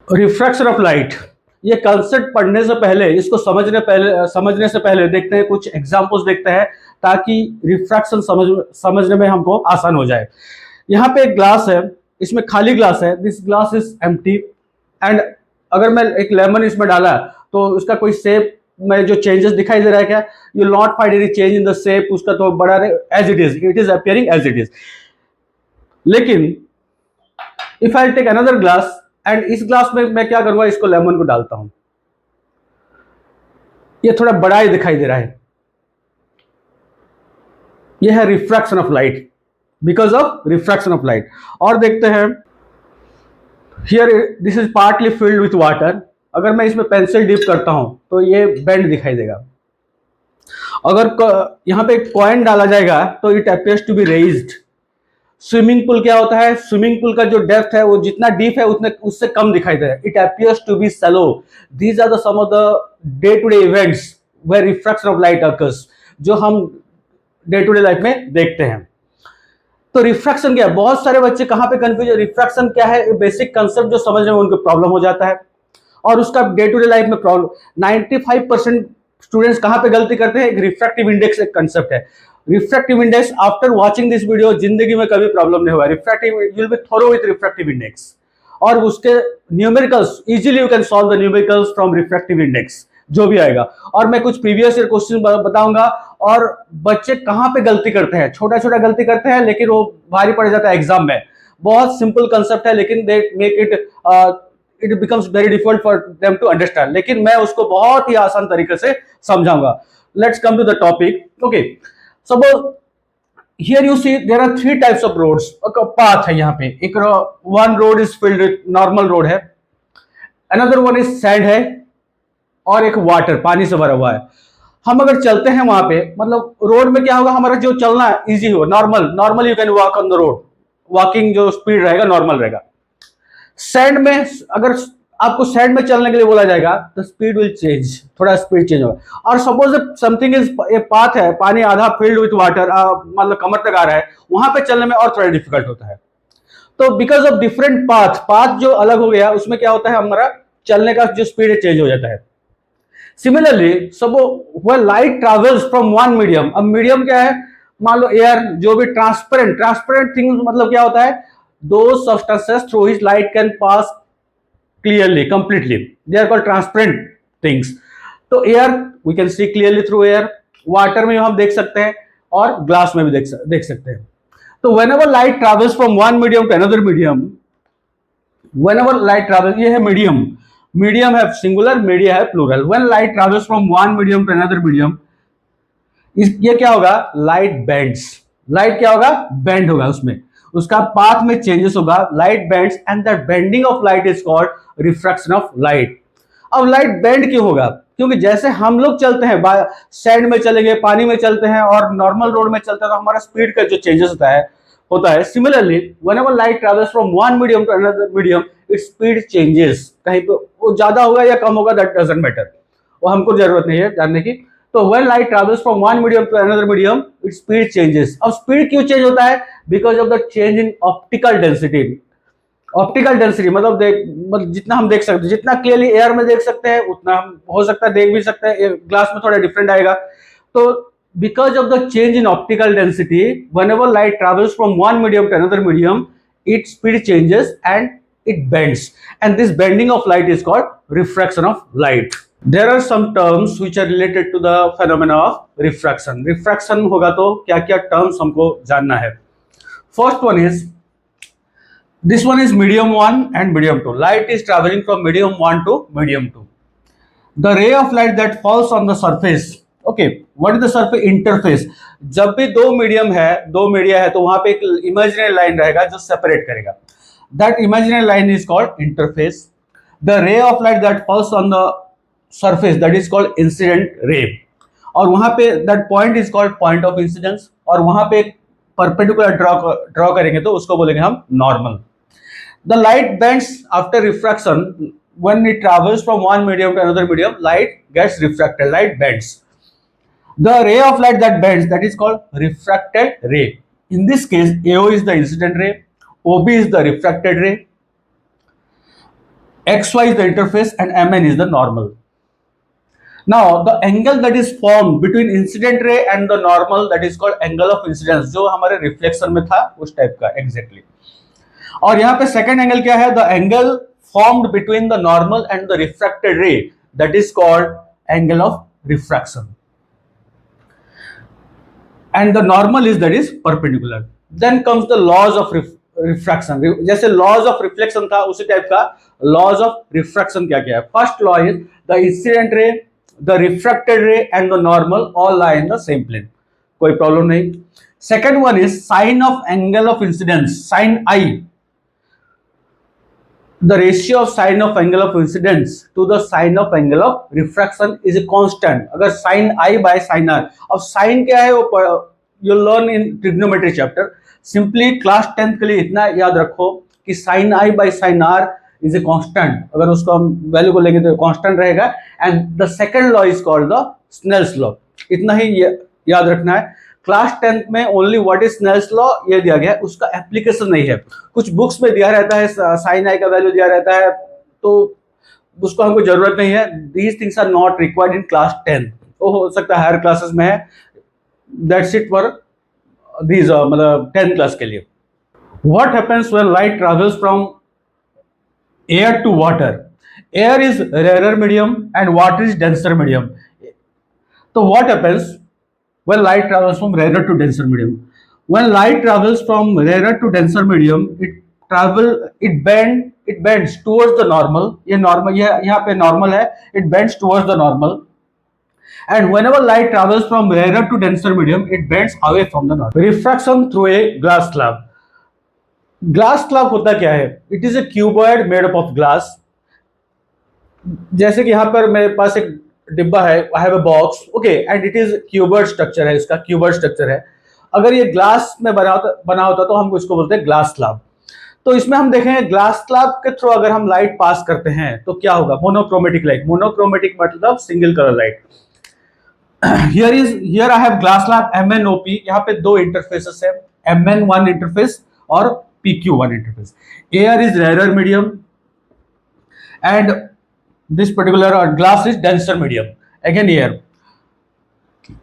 Refraction of light, ये concept पढ़ने से पहले, इसको समझने से पहले देखते हैं, कुछ एग्जांपल्स देखते हैं ताकि रिफ्रैक्शन समझने में हमको आसान हो जाए। यहाँ पे एक ग्लास है, इसमें खाली ग्लास है, this glass is empty and अगर मैं एक लेमन इसमें डाला तो उसका कोई शेप में जो चेंजेस दिखाई दे रहा है क्या? You will not find any change in the shape, उसका तो बड़ा as it is appearing as it is. लेकिन if I take another glass and इस ग्लास में मैं क्या करूंगा, इसको लेमन को डालता हूं, ये थोड़ा बड़ा ही दिखाई दे रहा है, यह है refraction of light, because of refraction of light. और देखते हैं, here this is partly filled with water, अगर मैं इसमें पेंसिल डिप करता हूं तो ये बेंड दिखाई देगा। अगर यहां पे एक कॉइन डाला जाएगा तो it appears to be raised. Swimming pool क्या होता है? स्विमिंग पूल का जो डेप्थ है वो जितना डीप है उतने उससे कम दिखाई दे रहा है, it appears to be shallow. These are the some of the day to day events where refraction of light occurs, जो हम डे टू डे लाइफ में देखते हैं। तो रिफ्रैक्शन क्या है? बहुत सारे बच्चे कहां पे कंफ्यूज है, रिफ्रैक्शन क्या है, बेसिक कंसेप्ट जो समझने में उनको प्रॉब्लम हो जाता है और उसका डे टू डे लाइफ में प्रॉब्लम। 95% स्टूडेंट्स कहां पे गलती करते हैं? एक रिफ्रैक्टिव इंडेक्स एक कंसेप्ट है। Refractive index, after watching this video जिंदगी में कभी प्रॉब्लम नहीं हुआ। Refractive, you will be thorough with refractive index और उसके numericals, easily you can solve the numericals from refractive index, जो भी आएगा। और मैं कुछ प्रीवियस ईयर क्वेश्चन बताऊंगा और बच्चे कहां पे गलती करते हैं, छोटा छोटा गलती करते हैं लेकिन वो भारी पड़ जाता है एग्जाम में। बहुत सिंपल कंसेप्ट है लेकिन they make it becomes very difficult for them to understand, लेकिन मैं उसको बहुत ही आसान तरीके से समझाऊंगा। Let's come to the topic. Okay, suppose here you see there are three types of roads, path है यहाँ पे। एक one road is filled with normal road है, another one is sand है और एक वाटर, पानी से भरा हुआ है। हम अगर चलते हैं वहां पे, मतलब रोड में क्या होगा, हमारा जो चलना इजी हो, normal you can walk on the road, walking जो स्पीड रहेगा नॉर्मल रहेगा। सैंड में अगर आपको सैंड में चलने के लिए बोला जाएगा तो स्पीड विल चेंज, थोड़ा स्पीड चेंज होगा। और suppose something is a path है, पानी आधा फील्ड विथ वाटर, मतलब कमर तक आ रहा है, वहां पे चलने में और थोड़ा डिफिकल्ट होता है। तो बिकॉज ऑफ डिफरेंट पाथ जो अलग हो गया, उसमें क्या होता है, हमारा चलने का जो स्पीड है चेंज हो जाता है। Similarly when light travels from one medium, अब मीडियम क्या है, मान लो एयर, जो भी ट्रांसपेरेंट थिंग्स, मतलब क्या होता है, दो substances through which light can pass clearly, completely, they are called transparent things। तो air we can see clearly through air, water में हम देख सकते हैं और ग्लास में भी देख सकते हैं। तो whenever light travels from one medium to another medium, whenever light travels, ये है मीडियम है सिंगुलर, मीडिया है plural. when light travels from one medium to another medium, ये क्या होगा, लाइट बेंड्स, लाइट क्या होगा, बेंड होगा, उसमें उसका पाथ में चेंजेस होगा, light bends and that bending of light is called refraction of light. अब लाइट बेंड क्यों होगा? क्योंकि जैसे हम लोग चलते हैं, सैंड में चलेंगे, पानी में चलते हैं और नॉर्मल रोड में चलते हैं, तो हमारा स्पीड का जो चेंजेस होता है। Similarly whenever light travels from one medium to another medium, its speed changes, कहीं पे वो ज्यादा होगा या कम होगा, दैट डजंट मैटर, वो हमको जरूरत नहीं है जानने की। तो when light travels from one medium to another medium, its speed changes। अब स्पीड क्यों चेंज होता है? Because of the change in optical density. Optical density मतलब जितना हम देख सकते हैं, जितना क्लियरली एयर में देख सकते हैं उतना हम हो सकता है देख भी सकते हैं, ग्लास में थोड़ा डिफरेंट आएगा। तो because of the change in optical density, whenever light travels from one medium to another medium, its speed changes and it bends, and this bending of light is called refraction of light। There are some terms which are related to the phenomena of refraction। Refraction होगा तो क्या क्या terms हमको जानना है। First one is, this one is medium 1 and medium 2। Light is traveling from medium 1 to medium 2। The ray of light that falls on the surface, okay, what is the surface interface? जब भी दो media है तो वहां पे एक imaginary line रहेगा जो separate करेगा। That imaginary line is called interface। The ray of light that falls on the surface, that is called incident ray। और वहां पे that point is called point of incidence, और वहां पे एक perpendicular ड्रॉ करेंगे तो उसको बोलेंगे हम normal। The light bends after refraction। When it travels from one medium to another medium, light gets refracted, light bends। The ray of light that bends, that is called refracted ray। In this case, AO is the incident ray, OB is the refracted ray। xy is the interface and mn is the normal. Now the angle that is formed between incident ray and the normal, that is called angle of incidence, जो हमारे reflection में था उस type का exactly. और यहाँ पे second angle क्या है, the angle formed between the normal and the refracted ray, that is called angle of refraction, and the normal is that is perpendicular. Then comes the laws of refraction, जैसे laws of reflection था उसी type का laws of refraction क्या क्या है। First law is the incident ray, the refracted ray and the normal all lie in the same plane, कोई problem नहीं। Second one is sine of angle of incidence, sine i, the ratio of sine of angle of incidence to the sine of angle of refraction is a constant। अगर sin I by sin R, अब sin क्या है वो you learn in trigonometry chapter, simply class 10th के लिए इतना याद रखो कि sin I by sin R is a constant, अगर उसको हम वैल्यू को लेंगे तो constant रहेगा। and the second law is called the Snell's law, इतना ही याद रखना है। क्लास 10th में only what is Snell's law ये दिया गया है, उसका एप्लीकेशन नहीं है। कुछ बुक्स में दिया रहता है साइन आई का वैल्यू दिया रहता है, तो उसको हमको जरूरत नहीं है। These things are not required in class 10, वो हो सकता है हायर क्लासेस में है, दैट्स इट फॉर दीज मतलब 10th क्लास के लिए। What happens when light travels from air to water, air is rare medium and water is denser medium. तो what happens when light travels from rarer to denser medium? When light travels from rarer to denser medium, it bends towards the normal, ये normal, ये यहाँ पे normal है, it bends towards the normal, and whenever light travels from rarer to denser medium, it bends away from the normal। Refraction through a glass slab, glass slab होता क्या है, it is a cuboid made up of glass. जैसे कि यहाँ पर मेरे पास एक डिब्बा है, I have a box, okay, and it is क्यूबर्ड structure है, इसका क्यूबर्ड स्ट्रक्चर है। अगर ये ग्लास में बना होता तो हम इसको बोलते हैं ग्लास स्लैब। तो इसमें हम देखेंगे ग्लास स्लैब के थ्रू अगर हम लाइट पास करते हैं तो क्या होगा, मोनोक्रोमेटिक लाइट, मोनोक्रोमेटिक मतलब single colour light. Here I have glass slab MnOP, यहाँ पे दो इंटरफेसेस है, Mn1 इंटरफेस और PQ1 interface. Air is rare medium and this particular glass is denser medium, again here।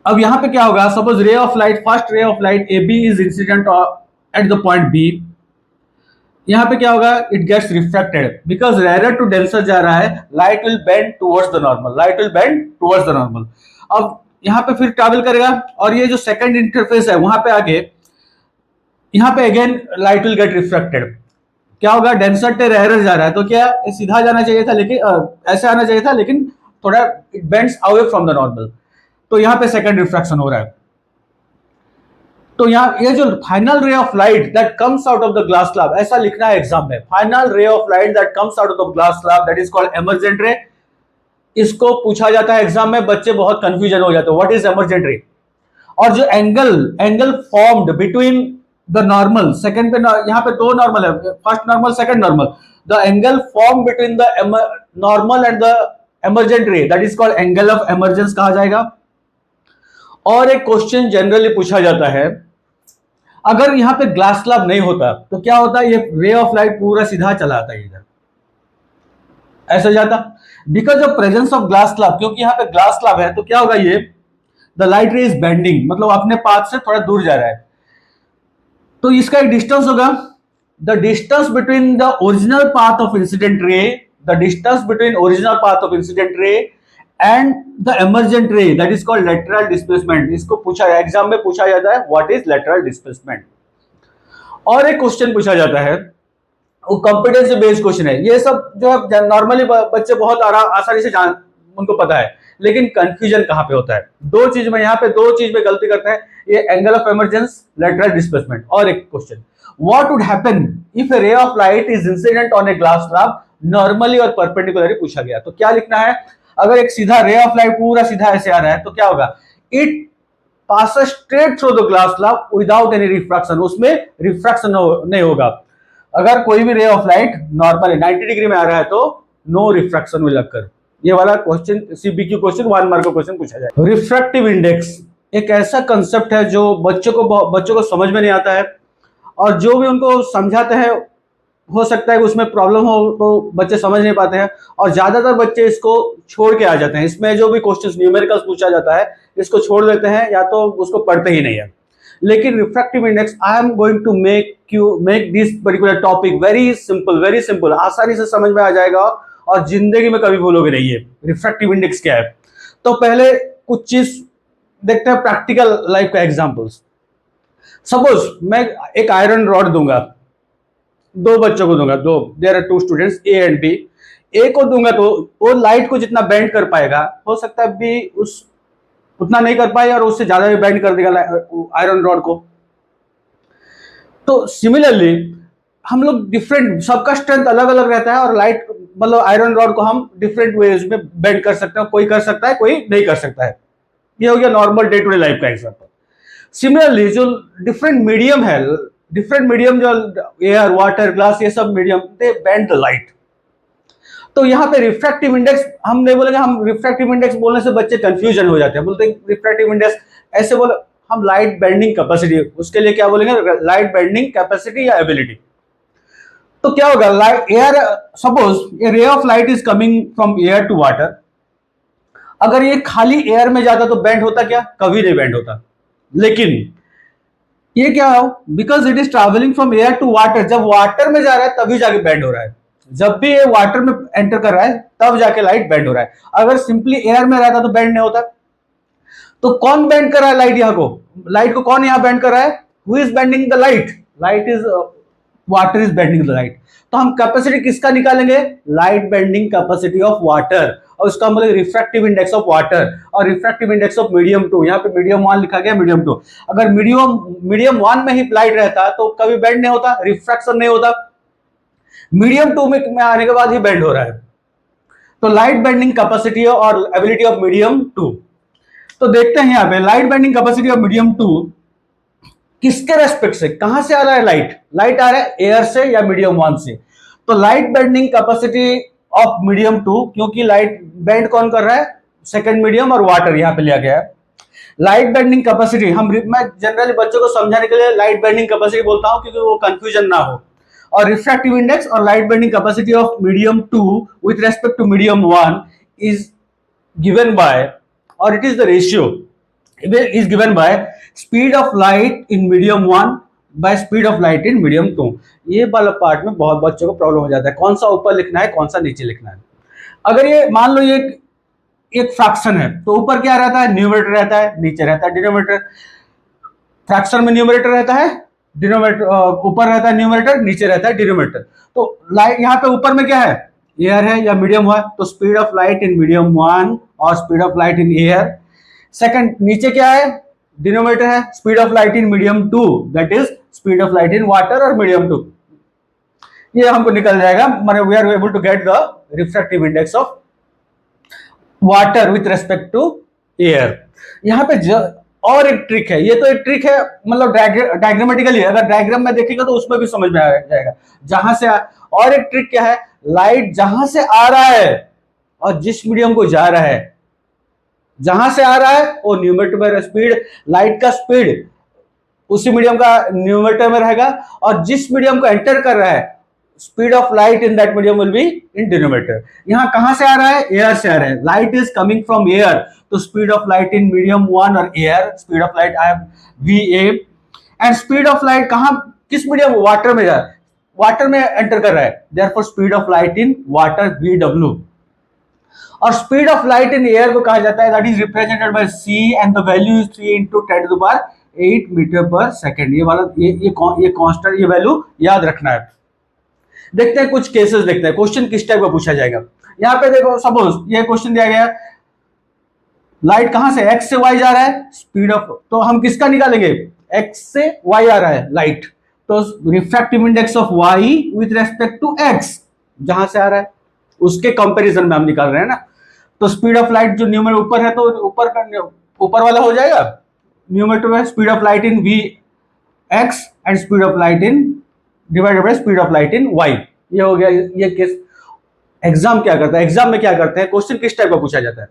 अब यहां पे क्या होगा, सपोज रे of light, first ray of light AB is incident at the point B, यहां पे क्या होगा, it gets refracted, because rare to denser जा रहा है, light will bend towards the normal, light will bend towards the normal. अब यहां पे फिर ट्रैवल करेगा और ये जो सेकंड इंटरफेस है वहां पे आगे, यहां पे again light will get refracted. क्या होगा, डेंसर टे रेयर जा रहा है तो क्या सीधा जाना चाहिए था, लेकिन ऐसे आना चाहिए था, लेकिन थोड़ा it bends away from the normal, तो यहां पे सेकंड रिफ्रैक्शन हो रहा है। तो यहाँ ये जो फाइनल रे of light that comes out of the glass slab, ऐसा लिखना है एग्जाम में, फाइनल रे of light that comes out of the glass slab that is called emergent रे। इसको पूछा जाता है एग्जाम में, बच्चे बहुत कंफ्यूजन हो जाते हैं, व्हाट इज एमर्जेंट रे। और जो angle formed between the normal, second पे यहाँ पे दो नॉर्मल है, first normal second normal, the angle form between the normal and the emergent ray that is called angle of emergence कहा जाएगा। और एक क्वेश्चन जनरली पूछा जाता है, अगर यहाँ पे ग्लास स्लैब नहीं होता तो क्या होता, ये रे ऑफ लाइट पूरा सीधा चला आता है इधर, ऐसा जाता, because of presence of glass slab, क्योंकि यहाँ पे ग्लास स्लैब है तो क्या होगा, ये द लाइट रे इज बेंडिंग, मतलब अपने पाथ से थोड़ा दूर जा रहा है, तो इसका एक डिस्टेंस होगा, the distance between the original path of incident ray, the distance between original path of incident ray and the emergent ray that is called lateral displacement. इसको पूछा एग्जाम में पूछा जाता है, व्हाट इज लेटरल डिस्प्लेसमेंट। और एक question पूछा जाता है, वो कॉम्पिटेंसी बेस्ड क्वेश्चन है, ये सब जो है नॉर्मली बच्चे बहुत आसानी से जान, उनको पता है, लेकिन कंफ्यूजन कहां पे होता है, दो चीज में, यहाँ पे दो चीज में गलती करते हैं, ये angle of emergence, lateral displacement. और एक question, what would happen if A ray of light is incident on a glass slab normally और परपेंडिकुलरली पूछा गया, तो क्या लिखना है, अगर एक सीधा रे ऑफ लाइट पूरा सीधा ऐसे आ रहा है तो क्या होगा, it passes straight through the glass slab without any refraction, उसमें रिफ्रैक्शन नहीं होगा। अगर कोई भी रे ऑफ लाइट नॉर्मली 90 डिग्री में आ रहा है तो नो रिफ्रैक्शन विल अकर। ये वाला क्वेश्चन CBQ क्वेश्चन 1 मार्क का क्वेश्चन पूछा जाए। रिफ्रैक्टिव इंडेक्स एक ऐसा कंसेप्ट है जो बच्चों को समझ में नहीं आता है, और जो भी उनको समझाते हैं हो सकता है कि उसमें प्रॉब्लम हो तो बच्चे समझ नहीं पाते हैं और ज्यादातर बच्चे इसको छोड़ के आ जाते हैं। इसमें जो भी क्वेश्चंस न्यूमेरिकल्स पूछा जाता है इसको छोड़ देते हैं या तो उसको पढ़ते ही नहीं है। लेकिन refractive index, I am going to make this particular topic very simple, आसानी से समझ में आ जाएगा और जिंदगी में कभी भूलोगे नहीं है रिफ्रैक्टिव इंडेक्स क्या है। तो पहले कुछ चीज देखते हैं, प्रैक्टिकल लाइफ का एग्जांपल्स। सपोज मैं एक आयरन रॉड दूंगा, दो बच्चों को दूंगा, दो, there are two students A and B. A को दूंगा तो वो लाइट को जितना बेंड कर पाएगा, हो सकता है बी उस उतना नहीं कर पाए और उससे ज्यादा भी बेंड कर देगा आयरन रॉड को। तो सिमिलरली हम लोग डिफरेंट, सबका स्ट्रेंथ अलग अलग रहता है और लाइट मतलब आयरन रॉड को हम डिफरेंट वेज में बेंड कर सकते हैं, कोई कर सकता है कोई नहीं कर सकता है। ये हो गया normal day to day life का एग्जांपल। सिमिलरली जो डिफरेंट मीडियम है, डिफरेंट मीडियम जो एयर वाटर ग्लास ये सब medium, they bend the light. तो यहाँ पे रिफ्रैक्टिव इंडेक्स हम नहीं बोलेंगे, हम रिफ्रैक्टिव इंडेक्स बोलने से बच्चे कंफ्यूजन हो जाते हैं, बोलते हैं रिफ्रैक्टिव इंडेक्स ऐसे बोले, हम लाइट बेंडिंग कैपेसिटी, उसके लिए क्या बोलेंगे, लाइट बेंडिंग कैपेसिटी या एबिलिटी। तो क्या होगा, light air, suppose a ray of light is coming from air to water. अगर ये खाली एयर में जाता तो बेंड होता क्या, कभी नहीं बेंड होता। लेकिन ये क्या हो, because it is travelling from air to water, जब वाटर में जा रहा है तभी जाके बेंड हो रहा है। जब भी ये वाटर में एंटर कर रहा है तब जाके लाइट बेंड हो रहा है। अगर सिंपली एयर में रहता तो बेंड नहीं होता। तो कौन बेंड कर रहा है लाइट, यहाँ को, लाइट को कौन यहाँ बेंड कर रहा है, who is bending the light, light is, water is bending the light. तो हम कैपेसिटी किसका निकालेंगे, light bending capacity of water, और उसका मतलब रिफ्रैक्टिव इंडेक्स ऑफ वाटर और रिफ्रैक्टिव इंडेक्स ऑफ मीडियम 2। यहाँ पे मीडियम 1 लिखा गया, मीडियम 2। अगर मीडियम 1 में ही लाइट रहता तो कभी बेंड नहीं होता, रिफ्रैक्शन नहीं होता। मीडियम 2 में आने के बाद ही बेंड हो रहा है। तो लाइट बेंडिंग कैपेसिटी और एबिलिटी ऑफ मीडियम 2। तो देखते हैं यहाँ पे light bending capacity of medium 2 किसके रेस्पेक्ट से, कहां से आ रहा है लाइट, लाइट आ रहा है एयर से या मीडियम 1 से। तो light bending capacity of medium 2, क्योंकि लाइट बेंड कौन कर रहा है, सेकंड मीडियम और वाटर यहां पे लिया गया है। लाइट बेंडिंग कैपेसिटी मैं जनरली बच्चों को समझाने के लिए लाइट बेंडिंग कैपेसिटी बोलता हूं क्योंकि वो कंफ्यूजन ना हो। और रिफ्रैक्टिव इंडेक्स और light bending capacity of medium 2 with respect to medium 1 is given by, और it is the ratio is given by speed of light in medium 1 by speed of light in medium 2। ये वाला part में बहुत बच्चों को problem हो जाता है, कौन सा ऊपर लिखना है कौन सा नीचे लिखना है। अगर ये मान लो ये एक फ्रैक्शन है तो ऊपर क्या रहता है, न्यूमरेटर रहता है, नीचे रहता है डिनोमिनेटर। फ्रैक्शन में न्यूमरेटर रहता है, डिनोमिनेटर ऊपर रहता है, न्यूमरेटर नीचे रहता है डिनोमिनेटर। तो लाइट यहाँ पे ऊपर में क्या है, एयर है या मीडियम 1, तो speed of light in medium 1 और speed of light in air. Second नीचे क्या है, डिनोमिनेटर है, speed of light in medium 2, that is speed of light in water और मीडियम 2। ये हमको निकल जाएगा, माने we are able to get the refractive index of water with respect to air. यहाँ पे और एक ट्रिक है, ये तो एक ट्रिक है मतलब डायग्रामेटिकली, अगर डायग्राम में देखेगा तो उसमें भी समझ में आ जाएगा जहां से और एक ट्रिक क्या है, लाइट जहां से आ रहा है और जिस मीडियम को जा रहा है, जहां से आ रहा है वो न्यूमरेटर में स्पीड, लाइट का स्पीड उसी मीडियम का न्यूमरेटर में रहेगा, और जिस मीडियम को एंटर कर रहा है speed of light in that medium will be in denominator. यहां कहां से आ रहा है, एयर से आ रहा है, light is coming from air, तो speed of light in medium 1 और air, speed of light I have V A, and speed of light कहां, किस मीडियम, वाटर में जा, वाटर में एंटर कर रहा है, therefore speed of light in water V W. और speed of light in air को कहा जाता है, that is represented by c and the value is 3 × 10⁸ metre per second. ये वाला ये कांस्टेंट, ये वैल्यू याद रखना है। देखते हैं कुछ केसेस, देखते हैं क्वेश्चन किस टाइप का पूछा जाएगा। यहाँ पे देखो सपोज ये क्वेश्चन दिया गया, लाइट कहां से, x से y जा रहा है, स्पीड ऑफ, तो हम किसका निकालेंगे, x से y आ रहा है लाइट, तो refractive index of y with respect to x जहां से आ रहा है उसके कंपैरिजन में हम निकाल रहे हैं ना। तो स्पीड ऑफ लाइट जो न्यूमरेटर ऊपर है तो ऊपर वाला हो जाएगा न्यूमरेटर में, speed of light in v x and speed of light in divided by speed of light in y। ये हो गया ये केस। एग्जाम क्या करता है, एग्जाम में क्या करते हैं, क्वेश्चन किस टाइप का पूछा जाता है,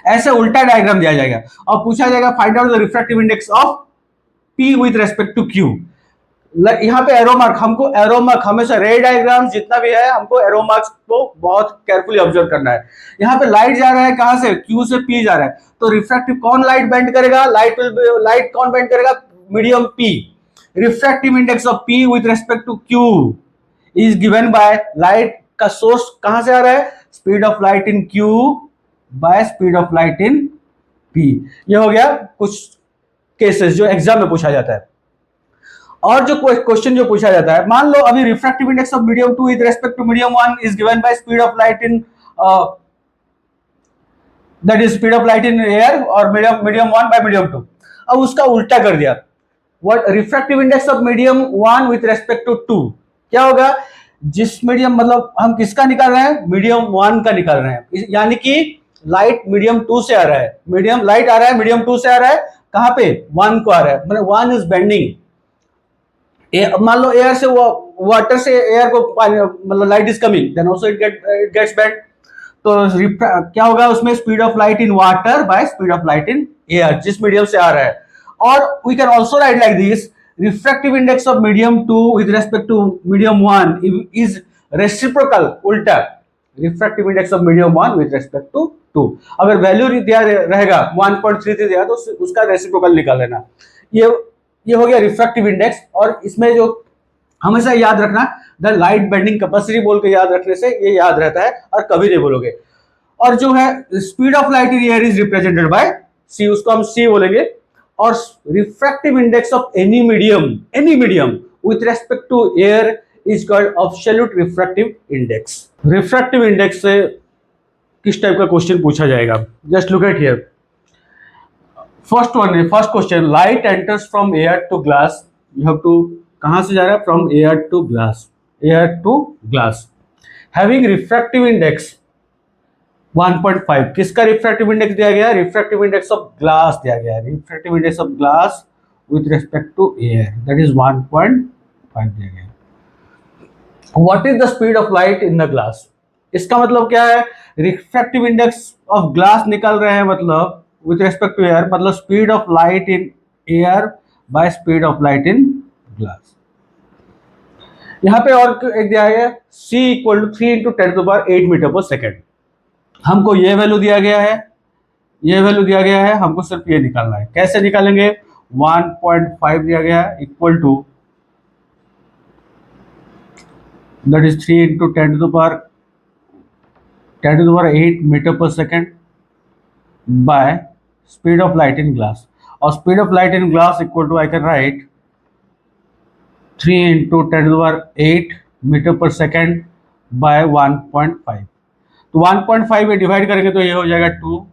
ऐसे उल्टा डायग्राम दिया जाएगा और पूछा जाएगा find out the refractive index of p with respect to q। यहाँ पे एरो मार्क, हमको एरो मार्क हमेशा रे डायग्राम जितना भी है हमको एरो मार्क्स को बहुत केयरफुली ऑब्जर्व करना है। यहाँ पे लाइट जा रहा है कहां से, क्यू से पी जा रहा है, तो रिफ्रैक्टिव कौन लाइट बेंड करेगा, लाइट कौन बेंड करेगा, medium P. Refractive index of P with respect to Q is given by light का सोर्स कहां से आ रहा है, speed of light in Q by speed of light in P. ये हो गया कुछ केसेस जो एग्जाम में पूछा जाता है। और जो क्वेश्चन जो पूछा जाता है, मान लो अभी refractive index of medium 2 with respect to medium 1 is given by speed of light in that is speed of light in air और मीडियम 1 बाय मीडियम 2। अब उसका उल्टा कर दिया, what refractive index of medium 1 with respect to 2 क्या होगा, जिस medium मतलब हम किसका निकाल रहे हैं, मीडियम 1 का निकाल रहे हैं, यानी कि लाइट मीडियम 2 से आ रहा है, मीडियम लाइट आ रहा है मीडियम 2 से आ रहा है, कहां पे 1 को आ रहा है, मतलब 1 इज बेंडिंग। मान लो एयर से वाटर से एयर को मतलब light is coming then also it gets bend, तो क्या होगा उसमें, speed of light in water by speed of light in air जिस मीडियम से आ रहा है। और we can also write like this, refractive index of medium 2 with respect to medium 1 is reciprocal, उल्टा refractive index of medium 1 with respect to 2। अगर value दिया रहेगा 1.33 दिया तो उसका रेसिप्रोकल निकाल लेना। ये हो गया रिफ्रैक्टिव इंडेक्स। और इसमें जो हमेशा याद रखना, द लाइट बेंडिंग कैपेसिटी बोल के याद रखने से ये याद रहता है और कभी नहीं बोलोगे। और जो है speed of light in air is represented by C, उसको हम सी बोलेंगे। और refractive index of any medium with respect to air is called absolute refractive index. Refractive index से किस टाइप का क्वेश्चन पूछा जाएगा, just look at here. First question, light enters from air to glass, you have to, कहां से जा रहा है, from air to glass, having refractive index 1.5। किसका रिफ्रैक्टिव इंडेक्स दिया गया, रिफ्रैक्टिव इंडेक्स ऑफ ग्लास दिया गया है, refractive index of glass with respect to air that is 1.5 दिया गया। What is the speed of light in the glass, इसका मतलब क्या है, रिफ्रैक्टिव इंडेक्स ऑफ ग्लास निकल रहे हैं, मतलब with respect to air, मतलब speed of light in air by speed of light in glass। यहाँ पे और एक दिया है c equal to 3 into 10⁸ metre per second. हमको ये वैल्यू दिया गया है, हमको सिर्फ ये निकालना है। कैसे निकालेंगे, 1.5 दिया गया है equal to that is 3 into 10⁸ metre per second by speed of light in glass. और speed of light in glass equal to, I can write 3 into 10⁸ metre per second by 1.5। तो 1.5 में डिवाइड करेंगे तो ये हो जाएगा 2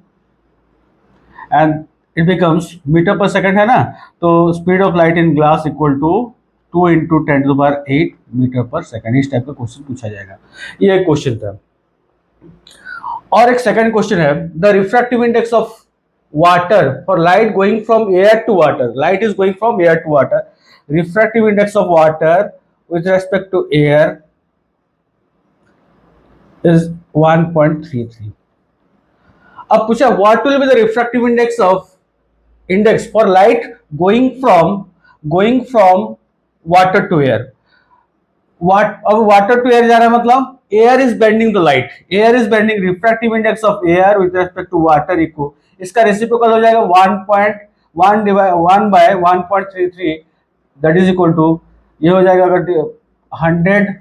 and it becomes metre per second है ना, तो speed of light in glass equal to 2 into 10⁸ metre per second. इस टाइप का क्वेश्चन पूछा जाएगा, ये एक क्वेश्चन था। और एक सेकंड क्वेश्चन है, the refractive index of water for light going from air to water, light is going from air to water, refractive index of water with respect to air is 1.33। अब पूछा what will be the refractive index for light going from water to air. अब water to air जा रहा है, मतलब air is bending the light, air is bending, refractive index of air with respect to water equal, इसका reciprocal हो जाएगा 1.1 divide 1 by 1.33 that is equal to, ये हो जाएगा अगर 100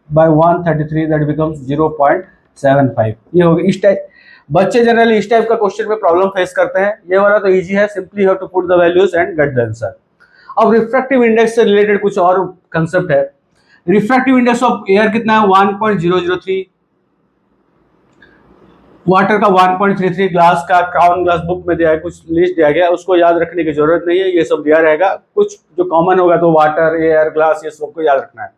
बाय 133 दैट बिकम्स 0.75। ये हो गया। इस टाइप बच्चे जनरली इस टाइप का क्वेश्चन में प्रॉब्लम फेस करते हैं। ये वाला तो इजी है, simply have to put the values and get the answer. अब रिफ्रैक्टिव इंडेक्स से रिलेटेड कुछ और कंसेप्ट है। रिफ्रैक्टिव इंडेक्स ऑफ एयर कितना है, 1.003, वाटर का 1.33, ग्लास का क्राउन ग्लास बुक में दिया है, कुछ लिस्ट दिया गया, उसको याद रखने की जरूरत नहीं है, ये सब दिया रहेगा। कुछ जो कॉमन होगा तो वाटर, एयर, ग्लास, ये सबको याद रखना है।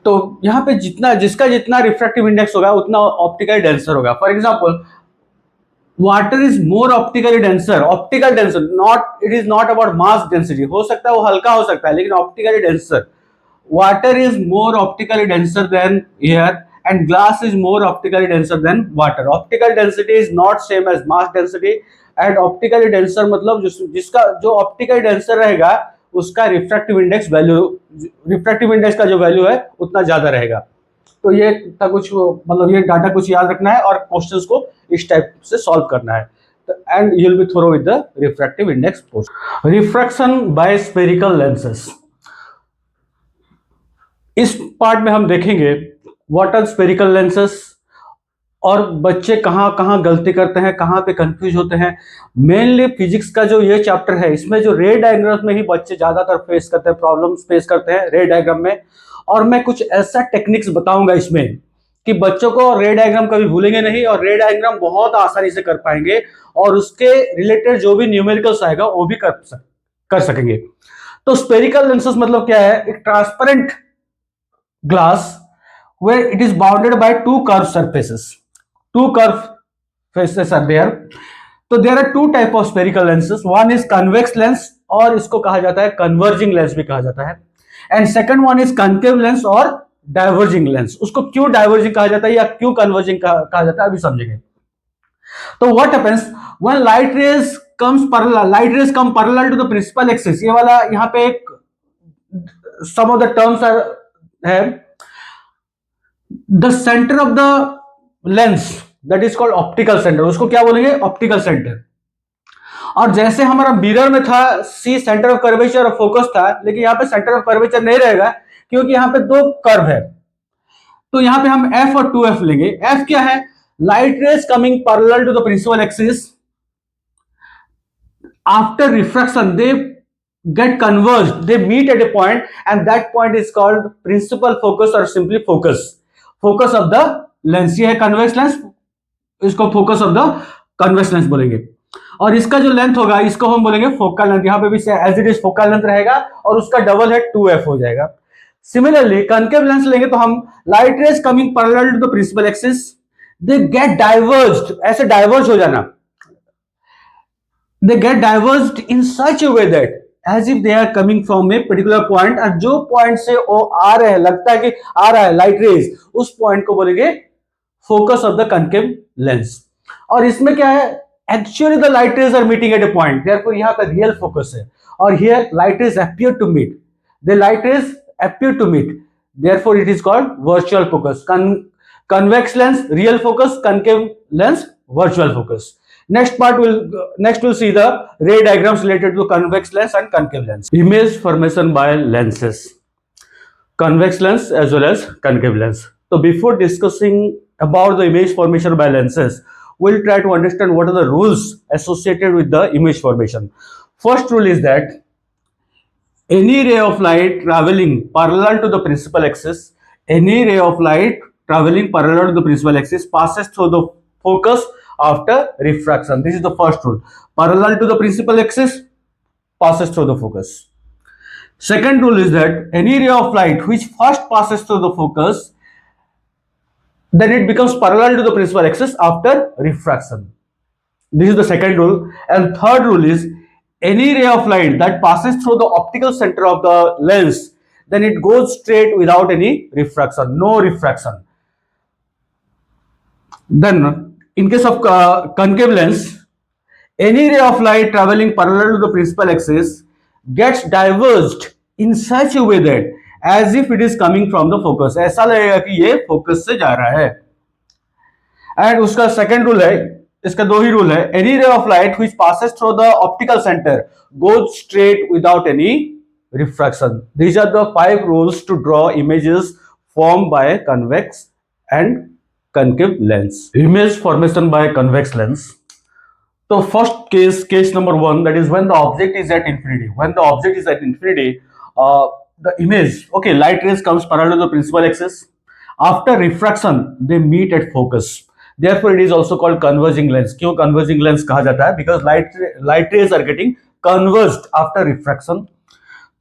तो यहाँ पे जिसका जितना रिफ्रैक्टिव इंडेक्स होगा उतना ऑप्टिकली डेंसर होगा। For example, water is more optically denser, not, it is not about mass density, हो सकता है वो हल्का हो सकता है, लेकिन optically denser, water is more optically denser than air and glass is more optically denser than water. Optical density is not same as mass density and optically denser मतलब जिसका जो optically denser रहेगा उसका रिफ्रैक्टिव इंडेक्स का जो value है उतना ज्यादा रहेगा। तो ये था कुछ, मतलब ये डाटा कुछ याद रखना है और क्वेश्चंस को इस टाइप से सॉल्व करना है। And you will be thorough with the refractive index post. Refraction by spherical lenses, इस पार्ट में हम देखेंगे व्हाट आर स्फेरिकल लेंसेस और बच्चे कहाँ कहाँ गलती करते हैं, कहाँ पे कंफ्यूज होते हैं। मेनली फिजिक्स का जो ये चैप्टर है इसमें जो रे डायग्राम में ही बच्चे ज्यादातर फेस करते हैं, प्रॉब्लम्स फेस करते हैं रे डायग्राम में। और मैं कुछ ऐसा टेक्निक्स बताऊंगा इसमें कि बच्चों को रे डायग्राम कभी भूलेंगे नहीं और रे डायग्राम बहुत आसानी से कर पाएंगे और उसके रिलेटेड जो भी न्यूमेरिकल्स आएगा वो भी कर सकेंगे। तो स्पेरिकल लेंसेस मतलब क्या है? एक transparent glass where it is bounded by two curved surfaces. Two curved faces are there. तो there are two type of spherical lenses. One is convex lens और इसको कहा जाता है converging lens भी कहा जाता है। And second one is concave lens और diverging lens. उसको क्यों diverging कहा जाता है या क्यों converging कहा जाता है अभी समझेंगे। तो what happens when light rays come parallel to the principal axis। ये वाला यहाँ पे एक some of the terms है। The center of the lens that is called optical center, उसको क्या बोलेंगे? Optical centre. और जैसे हमारा मिरर में था सी सेंटर ऑफ कर्वेचर और फोकस था, लेकिन यहाँ पे सेंटर ऑफ कर्वेचर नहीं रहेगा क्योंकि यहाँ पे दो कर्व है। तो यहाँ पे हम F और 2F लेंगे। F क्या है? Light rays coming parallel to the principal axis, after refraction they get converged, they meet at a point and that point is called principal focus or simply focus of the lens। ये है convex lens, इसको focus of the convex lens बोलेंगे। और इसका जो length होगा इसको हम बोलेंगे फोकल लेंथ। यहाँ पे भी as it is focal length रहेगा और उसका डबल है 2F हो जाएगा। सिमिलरली कनकेव लेंस लेंगे तो हम light rays coming parallel to the principal axis, they get diverged, ऐसे डाइवर्ज हो जाना, they get diverged in such a way that as if they are coming from a particular point, और जो point से वो आ रहे हैं, लगता है कि आ रहा है लाइट रेज, उस पॉइंट को बोलेंगे focus of the concave lens. और इसमें क्या है? Actually the light rays are meeting at a point, therefore यहाँ पे रियल फोकस है। और here light rays appear to meet, the light rays appear to meet, therefore it is called virtual focus। convex lens real focus, concave lens virtual focus। Next we'll see the ray diagrams related to convex lens and concave lens। Image formation by lenses, convex lens as well as concave lens। So before discussing about the image formation by lenses, we'll try to understand what are the rules associated with the image formation। First rule is that any ray of light traveling parallel to the principal axis, any ray of light traveling parallel to the principal axis passes through the focus after refraction। This is the first rule, parallel to the principal axis passes through the focus। Second rule is that any ray of light which first passes through the focus, then it becomes parallel to the principal axis after refraction। This is the second rule। And third rule is any ray of light that passes through the optical center of the lens, then it goes straight without any refraction, no refraction। Then in case of concave lens, any ray of light traveling parallel to the principal axis gets diverged in such a way that as if it is coming from the focus, ऐसा लगेगा कि ये focus से जा रहा है। And उसका second rule है, इसका दो ही रूल है, any ray of light which passes through the optical center goes straight without any refraction। These are the 5 rules to draw images formed by convex and concave lens। Image formation by convex lens। So first case number 1, that is when the object is at infinity। When the object is at infinity, the image, okay, light rays comes parallel to the principal axis, after refraction they meet at focus, therefore it is also called converging lens। क्यों converging lens कहा जाता है? Because light rays are getting converged after refraction।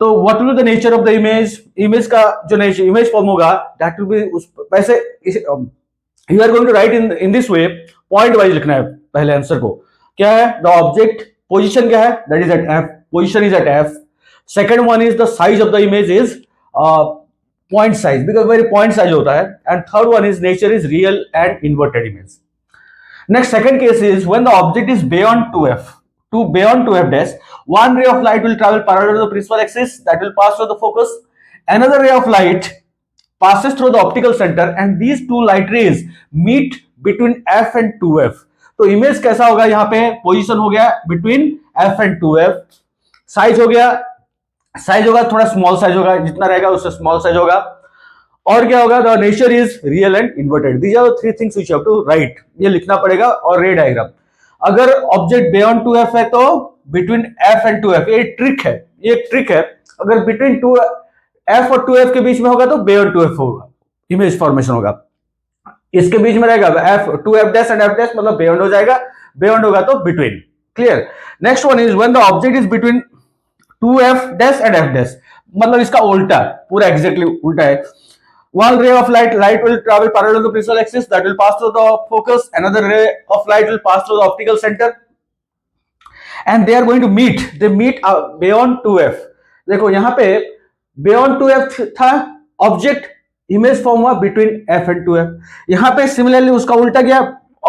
तो what will be the nature of the image? Image का जो nature image form होगा, that will be वैसे you are going to write in this way, point wise लिखना है पहले answer को। क्या है? the object position क्या है? that is at F, position is at F। second one is the size of the image is point size, because very point size होता है। and third one is nature is real and inverted image। next second case is when the object is beyond 2F। to beyond 2f dash, one ray of light will travel parallel to the principal axis that will pass through the focus. Another ray of light passes through the optical center and these two light rays meet between f and 2f. तो image कैसा होगा, यहां पे position हो गया between f and 2f, size हो गया, size होगा थोड़ा स्मॉल साइज होगा, जितना रहेगा उससे स्मॉल साइज होगा. और क्या होगा, the nature is real and inverted. These are three things which you have to write. ये लिखना पड़ेगा. और रे डायग्राम, अगर ऑब्जेक्ट बियॉन्ड 2f है तो बिटवीन f एंड 2f. ये ट्रिक है, ये ट्रिक है. अगर बिटवीन 2f और 2f के बीच में होगा तो बियॉन्ड 2f होगा, इमेज फॉर्मेशन होगा. इसके बीच में रहेगा f 2f dash and f dash, मतलब बियॉन्ड हो जाएगा. बियॉन्ड होगा तो between. Clear. Next one is when the object is between 2f dash and f dash, मतलब इसका उल्टा, पूरा एग्जैक्टली उल्टा है. One ray of light will travel parallel to the principal axis that will pass through the focus. Another ray of light will pass through the optical center, and they are going to meet. They meet beyond 2f. देखो यहाँ पे beyond 2f था, object image form हुआ between f and 2f. यहाँ पे similarly उसका उल्टा गया,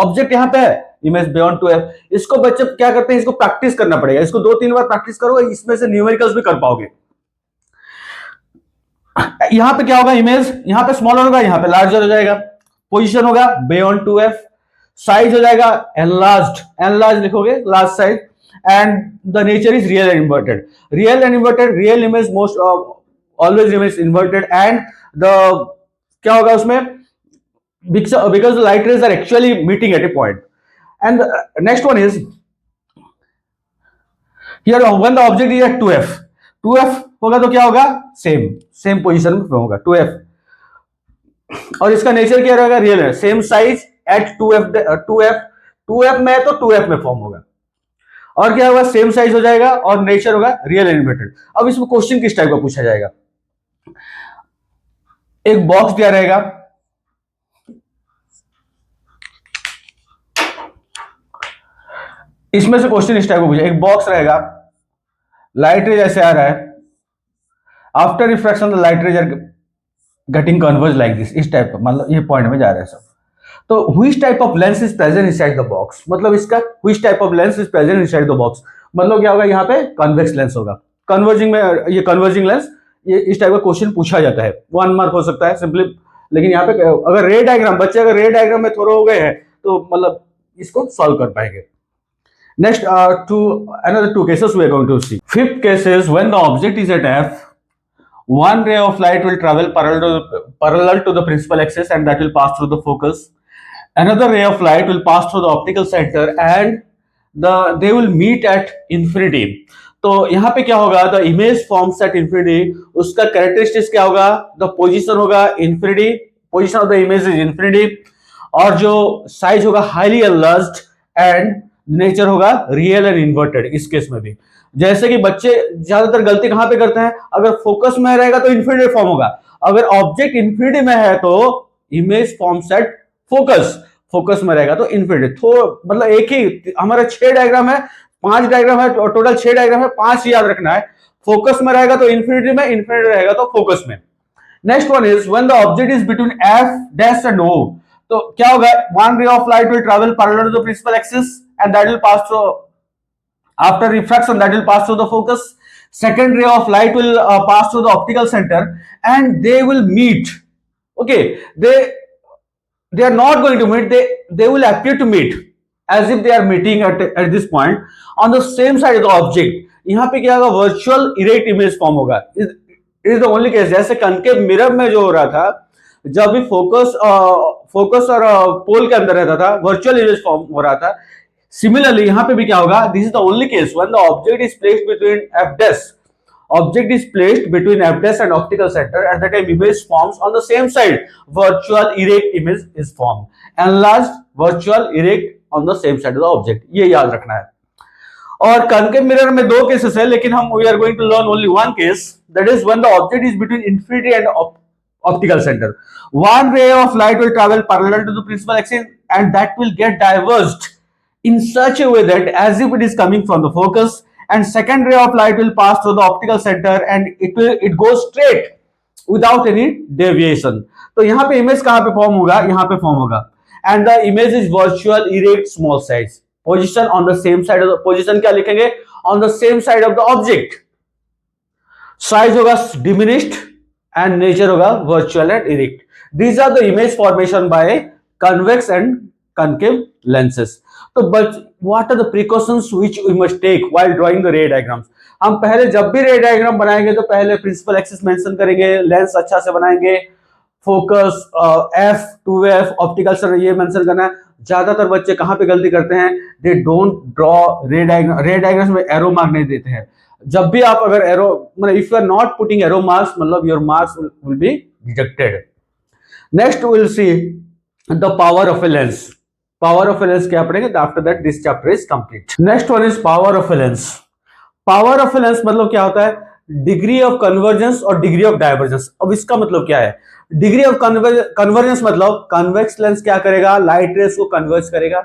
ऑब्जेक्ट यहाँ पे है, इमेज बियॉन्ड 2f. इसको बच्चे क्या करते हैं, इसको प्रैक्टिस करना पड़ेगा. इसको 2-3 बार प्रैक्टिस करो, इसमें से न्यूमेरिकल्स भी कर पाओगे. यहां पे क्या होगा, इमेज यहां पे स्मॉलर होगा, यहां पे लार्जर हो जाएगा. पोजीशन होगा बियॉन्ड 2f, साइज हो जाएगा एनलार्ज्ड, एनलार्ज लिखोगे, large size. And the nature is real and inverted. Real and inverted, real image most always remains inverted. And the क्या होगा उसमें, because the light rays are actually meeting at a point. And next one is here when the object is at 2f. 2f होगा तो क्या होगा, same position में होगा 2f. और इसका नेचर क्या रहेगा, रियल है. सेम साइज एट 2f में है तो 2f में फॉर्म होगा. और क्या होगा, सेम साइज हो जाएगा और नेचर होगा रियल एंड इन्वर्टेड. अब इसमें क्वेश्चन किस टाइप का पूछा जाएगा, एक बॉक्स दिया रहेगा, इसमें से क्वेश्चन इस टाइप का पूछा. एक बॉक्स रहेगा, लाइट रेज ऐसे आ रहा है, after refraction the light rays are getting converge like this, इस टाइप का, मतलब ये पॉइंट में जा रहा है सब. तो which type of lens is present inside the box, मतलब इसका which type of lens is present inside the box, मतलब क्या होगा, यहाँ पे कन्वेक्स लेंस होगा. कन्वर्जिंग में ये कन्वर्जिंग लेंस, ये इस टाइप का क्वेश्चन पूछा जाता है. 1 मार्क हो सकता है सिंपली. लेकिन यहाँ पे अगर रे डायग्राम, बच्चे अगर रे डायग्राम में थोड़े हो गए हैं तो मतलब इसको सॉल्व कर पाएंगे. Next, another two cases we are going to see. Fifth case is when the object is at f, one ray of light will travel parallel to the principal axis and that will pass through the focus. Another ray of light will pass through the optical center and they will meet at infinity. तो यहाँ पे क्या होगा, the image forms at infinity. उसका characteristics क्या होगा, the position होगा infinity, position of the image is infinity. और जो size होगा highly enlarged and नेचर होगा रियल एंड इन्वर्टेड. इस केस में भी जैसे कि बच्चे ज्यादातर गलती कहां पे करते हैं, अगर फोकस में रहेगा तो इन्फिनिटी फॉर्म होगा, अगर ऑब्जेक्ट इन्फिनिटी में है तो image form set focus, focus में रहेगा तो इन्फिनिटी. तो मतलब एक ही हमारे 6 डायग्राम है, 5 डायग्राम है, टोटल 6 डायग्राम है, 5 याद रखना है. फोकस में रहेगा तो इन्फिनिटी में, इन्फिनिटी रहेगा तो फोकस में. Next one is when the object is between F dash and O. तो क्या होगा, one ray of light will travel parallel to the principal axis and that will pass through, after refraction that will pass through the focus. Second ray of light will pass through the optical center and they will meet. Okay, they are not going to meet, they will appear to meet as if they are meeting at this point on the same side of the object. यहाँ पे क्या होगा, virtual erect image form होगा. It is the only case. जैसे concave mirror में जो हो रहा था, जब भी फोकस और पोल के अंदर रहता था, वर्चुअल इमेज फॉर्म हो रहा था. Similarly, यहाँ पे भी क्या होगा, this is the only case when the object is placed between f dash. Object is placed between f dash and optical center at that time image forms on the same side. Virtual erect image is formed. Enlarged virtual erect on the same side of the object. ये याद रखना है. और concave mirror में 2 cases है, लेकिन हम we are going to learn only one case. That is when the object is between infinity and optical center. One ray of light will travel parallel to the principal axis and that will get diverged in such a way that as if it is coming from the focus, and second ray of light will pass through the optical center and it goes straight without any deviation. तो यहाँ पे image कहाँ पे form होगा, यहाँ पे form होगा. and the image is virtual erect small size. Position on the same side of the, position क्या लिखेंगे, on the same side of the object. Size होगा डिमिनिश्ड एंड नेचर होगा virtual and erect. These are the image formation by convex and concave lenses. तो but what are the precautions which we must take while drawing the ray diagrams. हम पहले जब भी ray diagram बनाएंगे तो पहले principal axis mention करेंगे, lens अच्छा से बनाएंगे, focus F two F optical sir ये मेंशन करना है। ज्यादातर बच्चे कहां पे गलती करते हैं, they don't draw ray diagram, ray diagram में एरो मार्क नहीं देते हैं। जब भी आप अगर एरो मतलब if you are not putting arrow marks मतलब your marks will be deducted. Next will see the power of a lens. Power of a lens क्या पढ़ेंगे, after that this chapter is complete. Next one is power of a lens. Power of a lens मतलब क्या होता है, degree of convergence और degree of divergence. अब इसका मतलब क्या है, डिग्री ऑफ कन्वर्जेंस मतलब कन्वेक्स लेंस क्या करेगा, लाइट रेस को कन्वर्ज करेगा,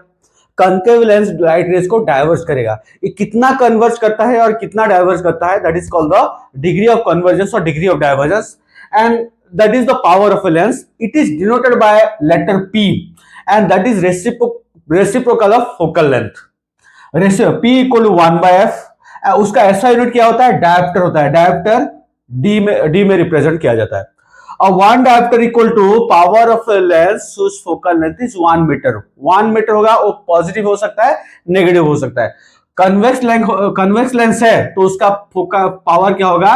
कनकेव लेंस लाइट रेस को डाइवर्ज करेगा। ये कितना कन्वर्ज करता है और कितना डाइवर्ज करता है, that is called the degree of convergence और degree of divergence, and that is the power of a lens. It is denoted by letter P and that is reciprocal of focal length. Ratio P equal to 1/f। उसका ऐसा unit क्या होता है, dioptre होता है। Dioptre D में represent किया जाता है। और 1 dioptre equal to power of a lens whose focal length is 1 metre. 1 metre होगा, वो पॉजिटिव हो सकता है, नेगेटिव हो सकता है। कन्वेक्स लेंस है तो उसका पावर क्या होगा,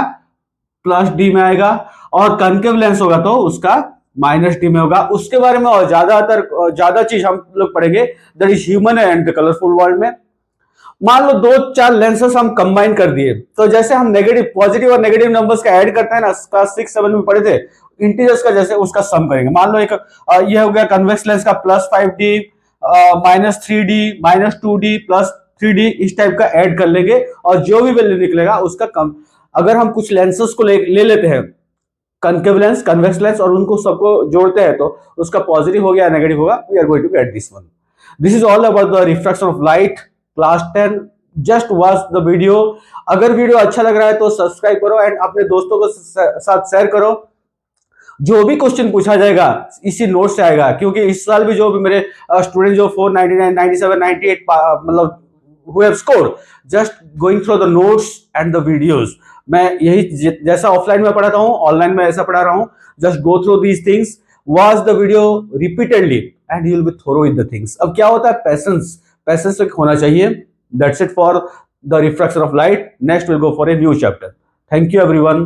+D में आएगा, और कनकेव लेंस होगा तो उसका -D में होगा। उसके बारे में और ज्यादा चीज हम लोग पढ़ेंगे, that is human and colourful world में। मान लो 2-4 लेंसेस हम कंबाइन कर दिए, तो जैसे हम नेगेटिव पॉजिटिव और नेगेटिव नंबर्स का ऐड करते हैं ना, क्लास 6-7 में पढ़े थे, इंटीजर्स का जैसे उसका सम करेंगे। मान लो एक ये हो गया कन्वेक्स लेंस का +5D -3D -2D +3D, इस टाइप का ऐड कर लेंगे और जो भी वैल्यू निकलेगा उसका कम। अगर हम कुछ लेंसेस को ले लेते हैं, कनकेव लेंस, कन्वेक्स लेंस, और उनको सबको जोड़ते हैं तो उसका पॉजिटिव हो गया नेगेटिव होगा, we are going to get this one. This is all about the refraction of light class 10। Just watch the video. अगर वीडियो अच्छा लग रहा है तो सब्सक्राइब करो एंड अपने दोस्तों को साथ शेयर करो। जो भी क्वेश्चन पूछा जाएगा इसी नोट से आएगा, क्योंकि इस साल भी जो भी मेरे स्टूडेंट जो 499 97 98 मतलब who have scored just going through the notes and the videos, मैं यही जैसा ऑफलाइन में पढ़ाता हूँ ऑनलाइन में ऐसा पढ़ा रहा हूँ। Just go through these things, watch the video repeatedly and you will be thorough with the things. अब क्या होता है, पैसेंस होना चाहिए। That's it for the refraction of light. Next will go for a new chapter. Thank you everyone.